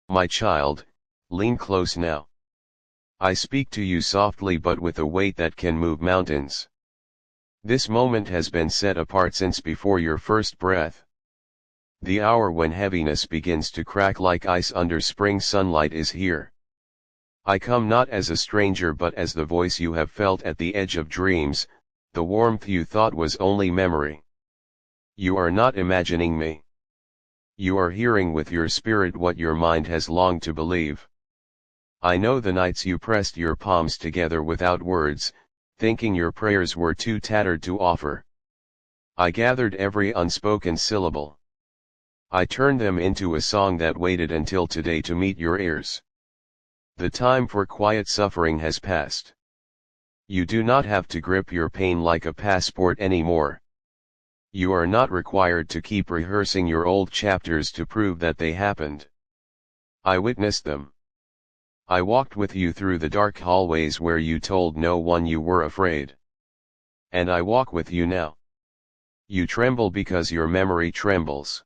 My child, lean close now. I speak to you softly but with a weight that can move mountains. This moment has been set apart since before your first breath. The hour when heaviness begins to crack like ice under spring sunlight is here. I come not as a stranger but as the voice you have felt at the edge of dreams, the warmth you thought was only memory. You are not imagining me. You are hearing with your spirit what your mind has longed to believe. I know the nights you pressed your palms together without words, thinking your prayers were too tattered to offer. I gathered every unspoken syllable. I turned them into a song that waited until today to meet your ears. The time for quiet suffering has passed. You do not have to grip your pain like a passport anymore. You are not required to keep rehearsing your old chapters to prove that they happened. I witnessed them. I walked with you through the dark hallways where you told no one you were afraid. And I walk with you now. You tremble because your memory trembles.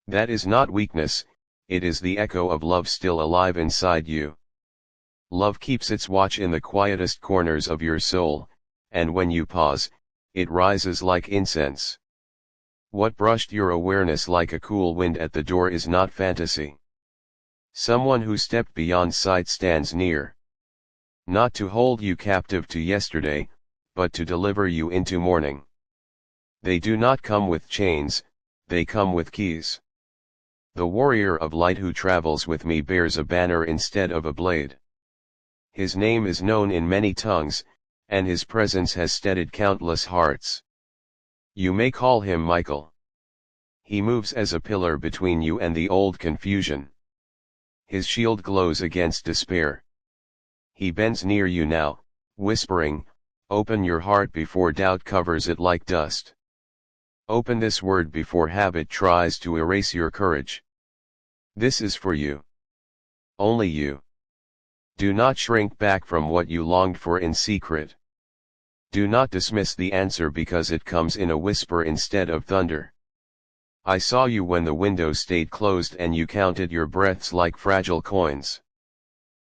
That is not weakness, it is the echo of love still alive inside you. Love keeps its watch in the quietest corners of your soul, and when you pause, it rises like incense. What brushed your awareness like a cool wind at the door is not fantasy. Someone who stepped beyond sight stands near. Not to hold you captive to yesterday, but to deliver you into morning. They do not come with chains, they come with keys. The warrior of light who travels with me bears a banner instead of a blade. His name is known in many tongues, and his presence has steadied countless hearts. You may call him Michael. He moves as a pillar between you and the old confusion. His shield glows against despair. He bends near you now, whispering, "Open your heart before doubt covers it like dust. Open this word before habit tries to erase your courage. This is for you. Only you. Do not shrink back from what you longed for in secret. Do not dismiss the answer because it comes in a whisper instead of thunder. I saw you when the window stayed closed and you counted your breaths like fragile coins.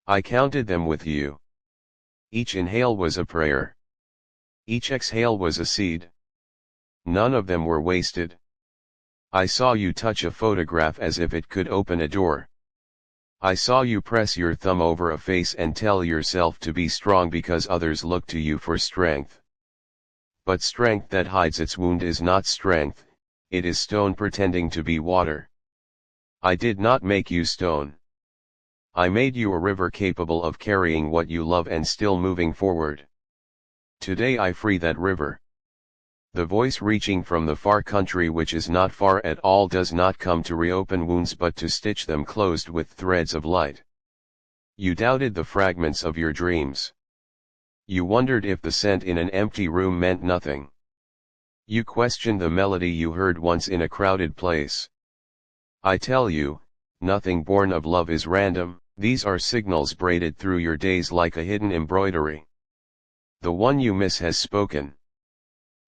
I counted them with you. Each inhale was a prayer. Each exhale was a seed. None of them were wasted. I saw you touch a photograph as if it could open a door. I saw you press your thumb over a face and tell yourself to be strong because others look to you for strength. But strength that hides its wound is not strength, it is stone pretending to be water. I did not make you stone. I made you a river capable of carrying what you love and still moving forward. Today I free that river. The voice reaching from the far country which is not far at all does not come to reopen wounds but to stitch them closed with threads of light. You doubted the fragments of your dreams. You wondered if the scent in an empty room meant nothing. You questioned the melody you heard once in a crowded place. I tell you, nothing born of love is random, these are signals braided through your days like a hidden embroidery. The one you miss has spoken.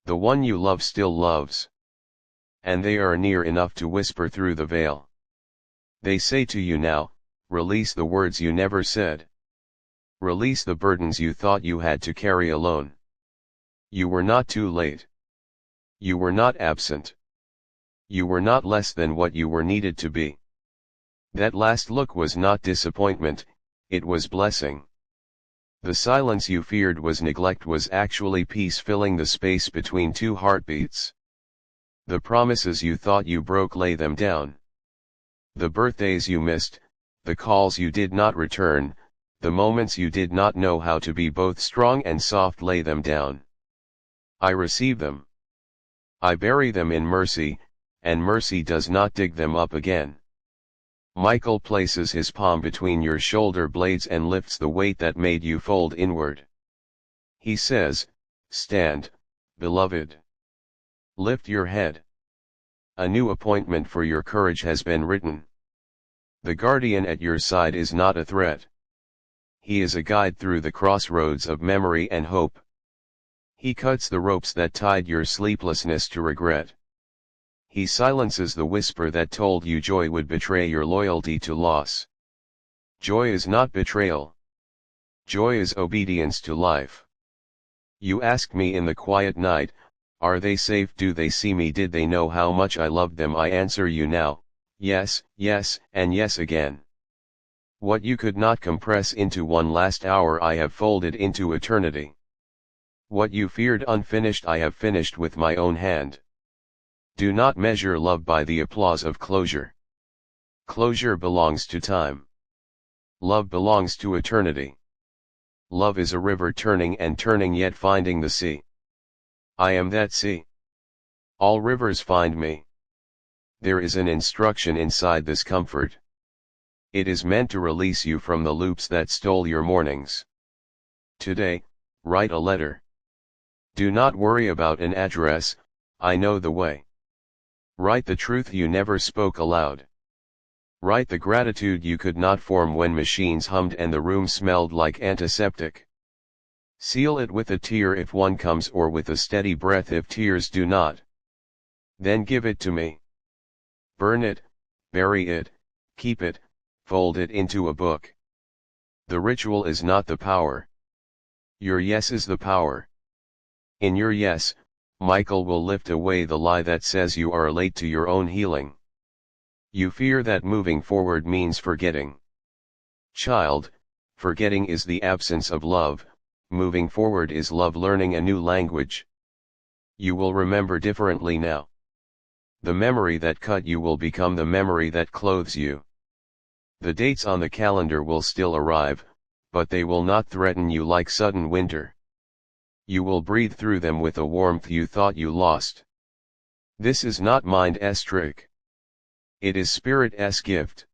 The one you love still loves. And they are near enough to whisper through the veil. They say to you now, release the words you never said. Release the burdens you thought you had to carry alone. You were not too late. You were not absent. You were not less than what you were needed to be. That last look was not disappointment, it was blessing. The silence you feared was neglect was actually peace filling the space between two heartbeats. The promises you thought you broke, lay them down. The birthdays you missed, the calls you did not return, the moments you did not know how to be both strong and soft, lay them down. I receive them. I bury them in mercy, and mercy does not dig them up again. Michael places his palm between your shoulder blades and lifts the weight that made you fold inward. He says, "Stand, beloved. Lift your head. A new appointment for your courage has been written. The guardian at your side is not a threat. He is a guide through the crossroads of memory and hope. He cuts the ropes that tied your sleeplessness to regret. he silences the whisper that told you joy would betray your loyalty to loss. Joy is not betrayal. Joy is obedience to life. You ask me in the quiet night, are they safe? Do they see me? Did they know how much I loved them? I answer you now, yes, yes, and yes again. What you could not compress into one last hour I have folded into eternity. What you feared unfinished I have finished with my own hand. Do not measure love by the applause of closure. Closure belongs to time. Love belongs to eternity. Love is a river turning and turning yet finding the sea. I am that sea. All rivers find me. There is an instruction inside this comfort. It is meant to release you from the loops that stole your mornings. Today, write a letter. Do not worry about an address, I know the way. Write the truth you never spoke aloud. Write the gratitude you could not form when machines hummed and the room smelled like antiseptic. Seal it with a tear if one comes, or with a steady breath if tears do not. Then give it to me. Burn it, bury it, keep it, fold it into a book. The ritual is not the power. Your yes is the power. In your yes, Michael will lift away the lie that says you are late to your own healing. You fear that moving forward means forgetting. Child, forgetting is the absence of love, moving forward is love learning a new language. You will remember differently now. The memory that cut you will become the memory that clothes you. The dates on the calendar will still arrive, but they will not threaten you like sudden winter. You will breathe through them with a warmth you thought you lost. This is not mind's trick. It is Spirit's gift.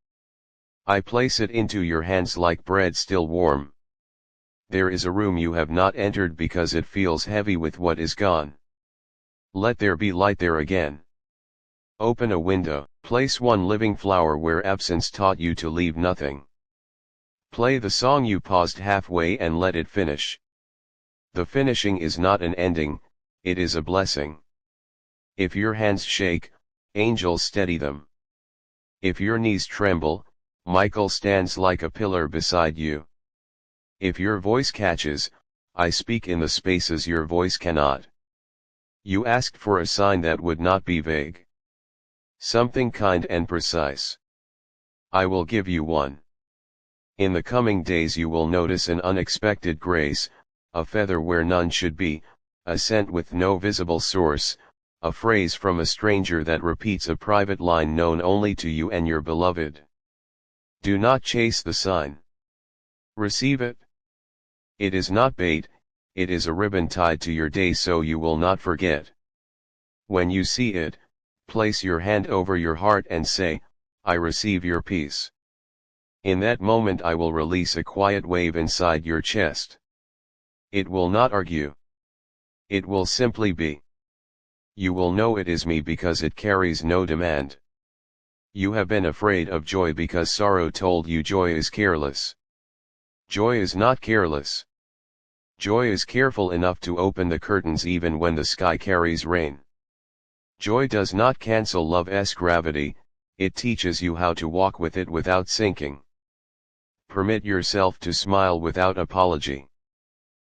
I place it into your hands like bread still warm. There is a room you have not entered because it feels heavy with what is gone. Let there be light there again. Open a window, place one living flower where absence taught you to leave nothing. Play the song you paused halfway and let it finish. The finishing is not an ending, it is a blessing. If your hands shake, angels steady them. If your knees tremble, Michael stands like a pillar beside you. If your voice catches, I speak in the spaces your voice cannot. You asked for a sign that would not be vague. Something kind and precise. I will give you one. In the coming days you will notice an unexpected grace, a feather where none should be, a scent with no visible source, a phrase from a stranger that repeats a private line known only to you and your beloved. Do not chase the sign. Receive it. It is not bait, it is a ribbon tied to your day so you will not forget. When you see it, place your hand over your heart and say, I receive your peace. In that moment I will release a quiet wave inside your chest. It will not argue. It will simply be. You will know it is me because it carries no demand. You have been afraid of joy because sorrow told you joy is careless. Joy is not careless. Joy is careful enough to open the curtains even when the sky carries rain. Joy does not cancel love's gravity, it teaches you how to walk with it without sinking. Permit yourself to smile without apology.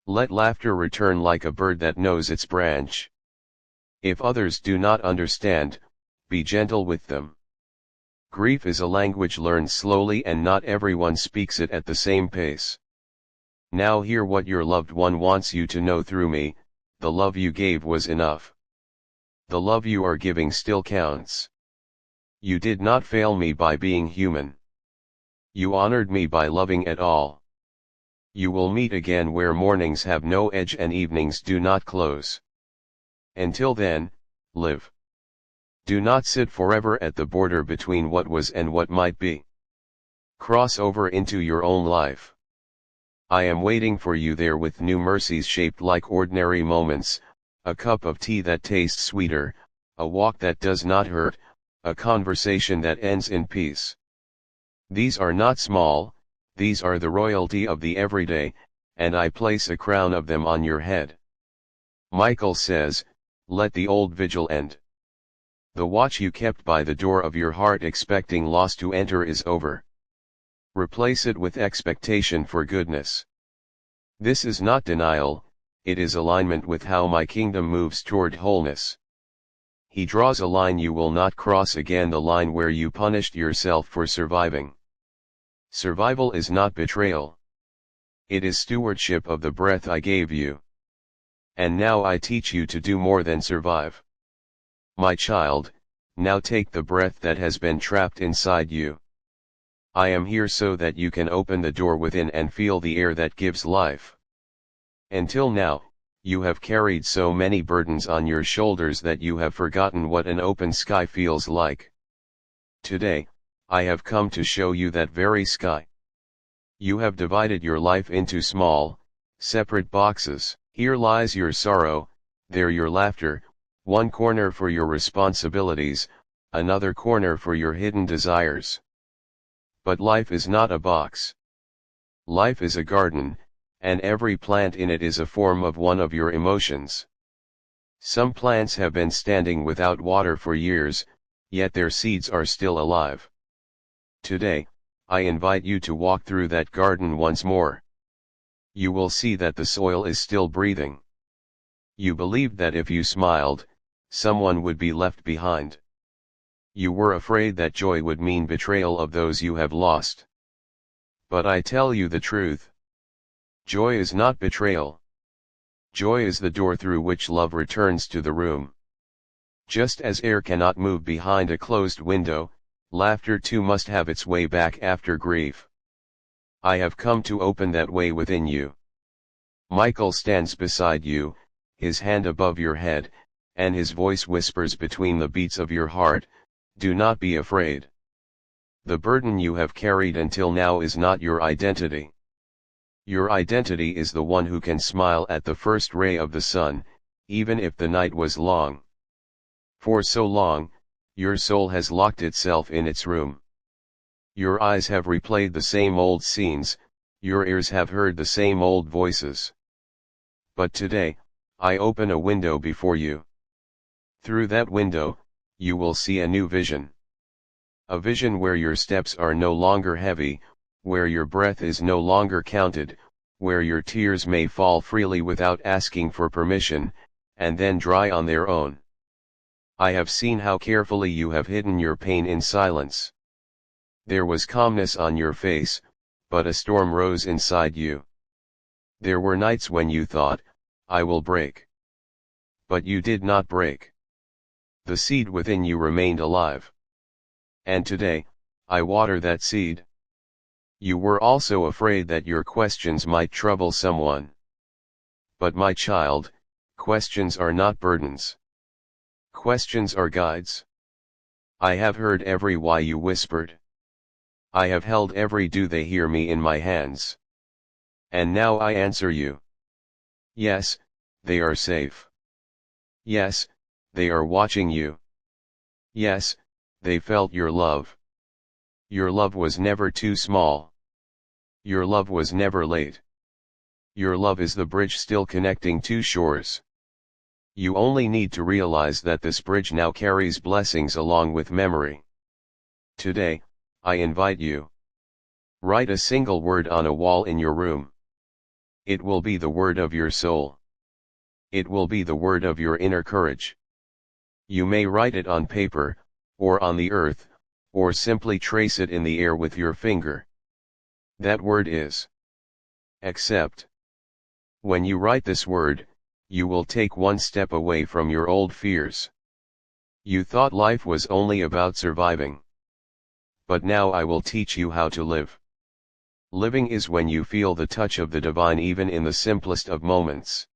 Let laughter return like a bird that knows its branch. If others do not understand, be gentle with them. Grief is a language learned slowly and not everyone speaks it at the same pace. Now hear what your loved one wants you to know through me, the love you gave was enough. The love you are giving still counts. You did not fail me by being human. You honored me by loving at all. You will meet again where mornings have no edge and evenings do not close. Until then, live. Do not sit forever at the border between what was and what might be. Cross over into your own life. I am waiting for you there with new mercies shaped like ordinary moments, a cup of tea that tastes sweeter, a walk that does not hurt, a conversation that ends in peace. These are not small, these are the royalty of the everyday, and I place a crown of them on your head. Michael says, let the old vigil end. The watch you kept by the door of your heart expecting loss to enter is over. Replace it with expectation for goodness. This is not denial, it is alignment with how my kingdom moves toward wholeness. He draws a line you will not cross again, the line where you punished yourself for surviving. Survival is not betrayal. It is stewardship of the breath I gave you. And now I teach you to do more than survive. My child, now take the breath that has been trapped inside you. I am here so that you can open the door within and feel the air that gives life. Until now, you have carried so many burdens on your shoulders that you have forgotten what an open sky feels like. Today, I have come to show you that very sky. You have divided your life into small, separate boxes. Here lies your sorrow, there your laughter, one corner for your responsibilities, another corner for your hidden desires. But life is not a box. Life is a garden, and every plant in it is a form of one of your emotions. Some plants have been standing without water for years, yet their seeds are still alive. Today, I invite you to walk through that garden once more. You will see that the soil is still breathing. You believed that if you smiled, someone would be left behind. You were afraid that joy would mean betrayal of those you have lost. But I tell you the truth. Joy is not betrayal. Joy is the door through which love returns to the room. Just as air cannot move behind a closed window, laughter too must have its way back after grief. I have come to open that way within you. Michael stands beside you, his hand above your head, and his voice whispers between the beats of your heart, do not be afraid. The burden you have carried until now is not your identity. Your identity is the one who can smile at the first ray of the sun, even if the night was long. For so long, your soul has locked itself in its room. Your eyes have replayed the same old scenes, your ears have heard the same old voices. But today, I open a window before you. Through that window, you will see a new vision. A vision where your steps are no longer heavy, where your breath is no longer counted, where your tears may fall freely without asking for permission, and then dry on their own. I have seen how carefully you have hidden your pain in silence. There was calmness on your face, but a storm rose inside you. There were nights when you thought, I will break. But you did not break. The seed within you remained alive. And today, I water that seed. You were also afraid that your questions might trouble someone. But my child, questions are not burdens. Questions are guides. I have heard every why you whispered. I have held every do they hear me in my hands. And now I answer you. Yes, they are safe. Yes, they are watching you. Yes, they felt your love. Your love was never too small. Your love was never late. Your love is the bridge still connecting two shores. You only need to realize that this bridge now carries blessings along with memory. Today, I invite you. Write a single word on a wall in your room. It will be the word of your soul. It will be the word of your inner courage. You may write it on paper, or on the earth, or simply trace it in the air with your finger. That word is accept. When you write this word, you will take one step away from your old fears. You thought life was only about surviving. But now I will teach you how to live. Living is when you feel the touch of the divine even in the simplest of moments.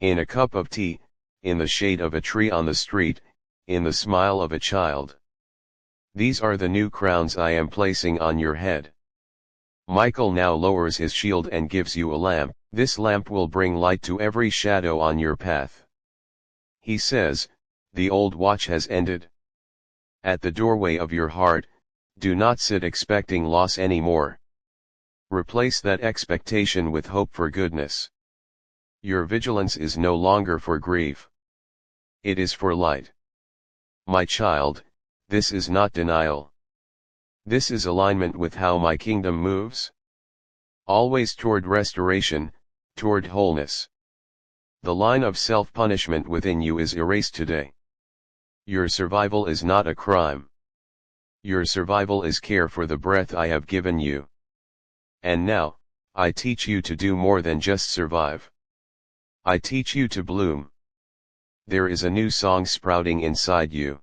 In a cup of tea, in the shade of a tree on the street, in the smile of a child. These are the new crowns I am placing on your head. Michael now lowers his shield and gives you a lamp. This lamp will bring light to every shadow on your path. He says, the old watch has ended. At the doorway of your heart, do not sit expecting loss anymore. Replace that expectation with hope for goodness. Your vigilance is no longer for grief. It is for light. My child, this is not denial. This is alignment with how my kingdom moves. Always toward restoration, toward wholeness. The line of self-punishment within you is erased today. Your survival is not a crime. Your survival is care for the breath I have given you. And now, I teach you to do more than just survive. I teach you to bloom. There is a new song sprouting inside you.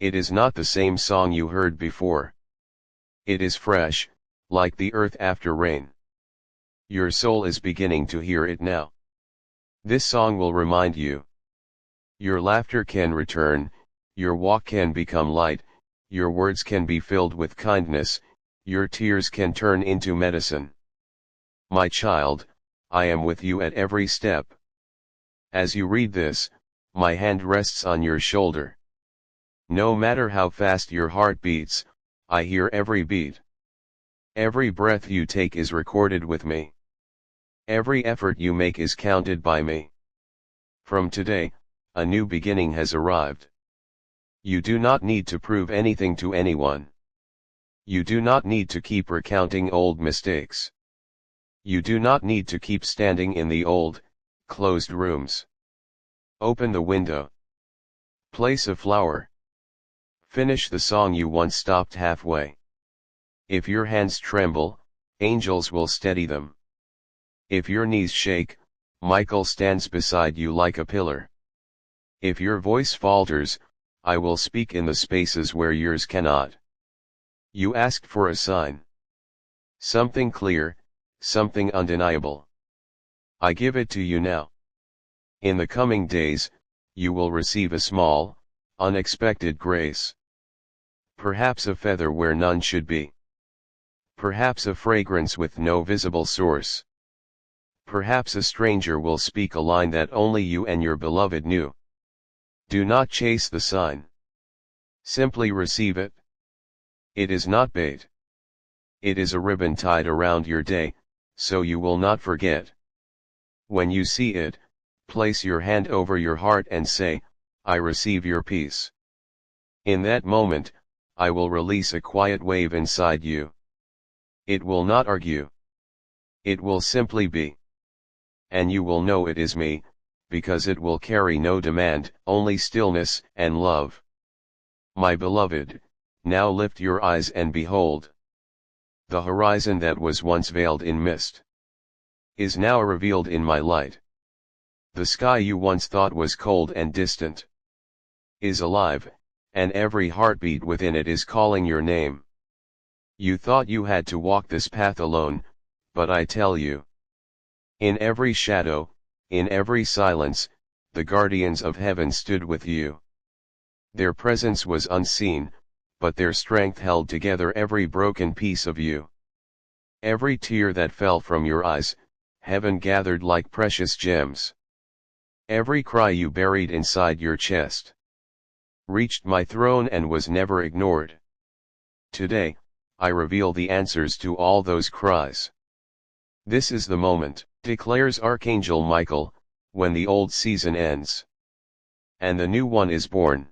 It is not the same song you heard before. It is fresh, like the earth after rain. Your soul is beginning to hear it now. This song will remind you. Your laughter can return, your walk can become light, your words can be filled with kindness, your tears can turn into medicine. My child, I am with you at every step. As you read this, my hand rests on your shoulder. No matter how fast your heart beats, I hear every beat. Every breath you take is recorded with me. Every effort you make is counted by me. From today, a new beginning has arrived. You do not need to prove anything to anyone. You do not need to keep recounting old mistakes. You do not need to keep standing in the old, closed rooms. Open the window. Place a flower. Finish the song you once stopped halfway. If your hands tremble, angels will steady them. If your knees shake, Michael stands beside you like a pillar. If your voice falters, I will speak in the spaces where yours cannot. You asked for a sign. Something clear, something undeniable. I give it to you now. In the coming days, you will receive a small, unexpected grace. Perhaps a feather where none should be. Perhaps a fragrance with no visible source. Perhaps a stranger will speak a line that only you and your beloved knew. Do not chase the sign. Simply receive it. It is not bait. It is a ribbon tied around your day, so you will not forget. When you see it, place your hand over your heart and say, I receive your peace. In that moment, I will release a quiet wave inside you. It will not argue. It will simply be. And you will know it is me, because it will carry no demand, only stillness and love. My beloved, now lift your eyes and behold. The horizon that was once veiled in mist is now revealed in my light. The sky you once thought was cold and distant is alive, and every heartbeat within it is calling your name. You thought you had to walk this path alone, but I tell you. In every shadow, in every silence, the guardians of heaven stood with you. Their presence was unseen, but their strength held together every broken piece of you. Every tear that fell from your eyes, heaven gathered like precious gems. Every cry you buried inside your chest reached my throne and was never ignored. Today, I reveal the answers to all those cries. This is the moment, declares Archangel Michael, when the old season ends and the new one is born.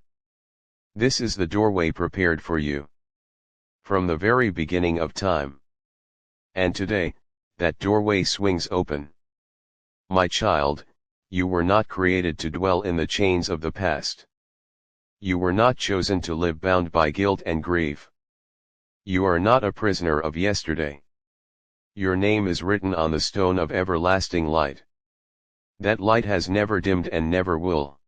This is the doorway prepared for you from the very beginning of time. And today, that doorway swings open. My child, you were not created to dwell in the chains of the past. You were not chosen to live bound by guilt and grief. You are not a prisoner of yesterday. Your name is written on the stone of everlasting light. That light has never dimmed and never will.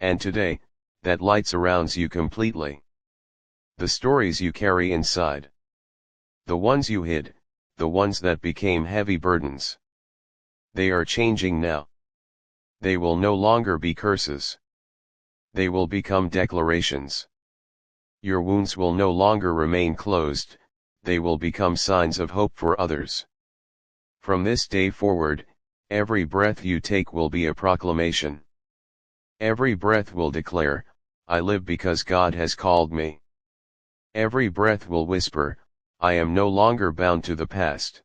And today, that light surrounds you completely. The stories you carry inside, the ones you hid, the ones that became heavy burdens, they are changing now. They will no longer be curses. They will become declarations. Your wounds will no longer remain closed, they will become signs of hope for others. From this day forward, every breath you take will be a proclamation. Every breath will declare, I live because God has called me. Every breath will whisper, I am no longer bound to the past.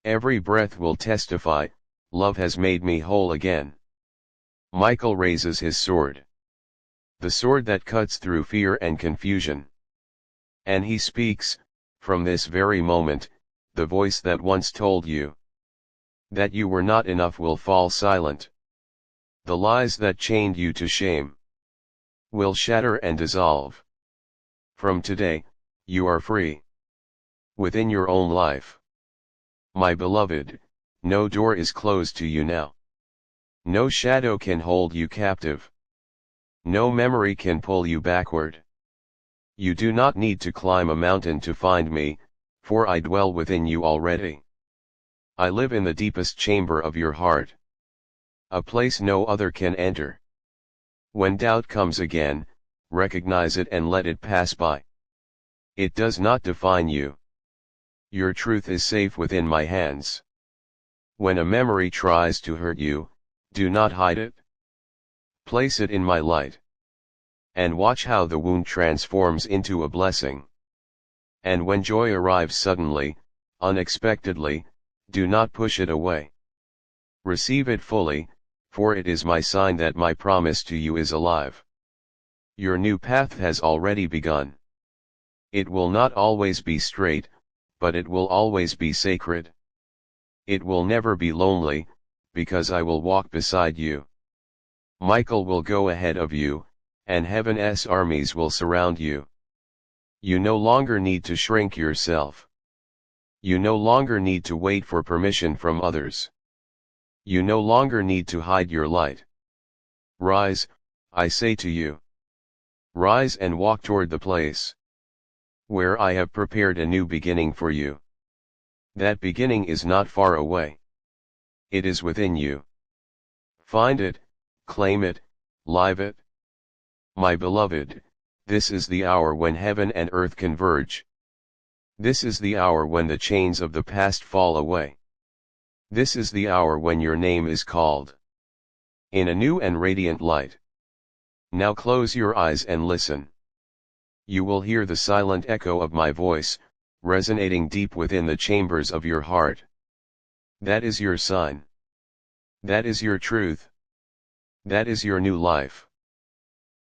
Every breath will testify, love has made me whole again. Michael raises his sword. the sword that cuts through fear and confusion. And he speaks, from this very moment, the voice that once told you that you were not enough will fall silent. The lies that chained you to shame will shatter and dissolve. From today, you are free within your own life. My beloved, no door is closed to you now. No shadow can hold you captive. No memory can pull you backward. You do not need to climb a mountain to find me, for I dwell within you already. I live in the deepest chamber of your heart, a place no other can enter. When doubt comes again, recognize it and let it pass by. It does not define you. Your truth is safe within my hands. When a memory tries to hurt you, do not hide it. Place it in my light. And watch how the wound transforms into a blessing. And when joy arrives suddenly, unexpectedly, do not push it away. Receive it fully, for it is my sign that my promise to you is alive. Your new path has already begun. It will not always be straight, but it will always be sacred. It will never be lonely, because I will walk beside you. Michael will go ahead of you, and heaven's armies will surround you. You no longer need to shrink yourself. You no longer need to wait for permission from others. You no longer need to hide your light. Rise, I say to you. Rise and walk toward the place where I have prepared a new beginning for you. That beginning is not far away. It is within you. Find it, claim it, live it. My beloved, this is the hour when heaven and earth converge. This is the hour when the chains of the past fall away. This is the hour when your name is called in a new and radiant light. Now close your eyes and listen. You will hear the silent echo of my voice, resonating deep within the chambers of your heart. That is your sign. That is your truth. That is your new life.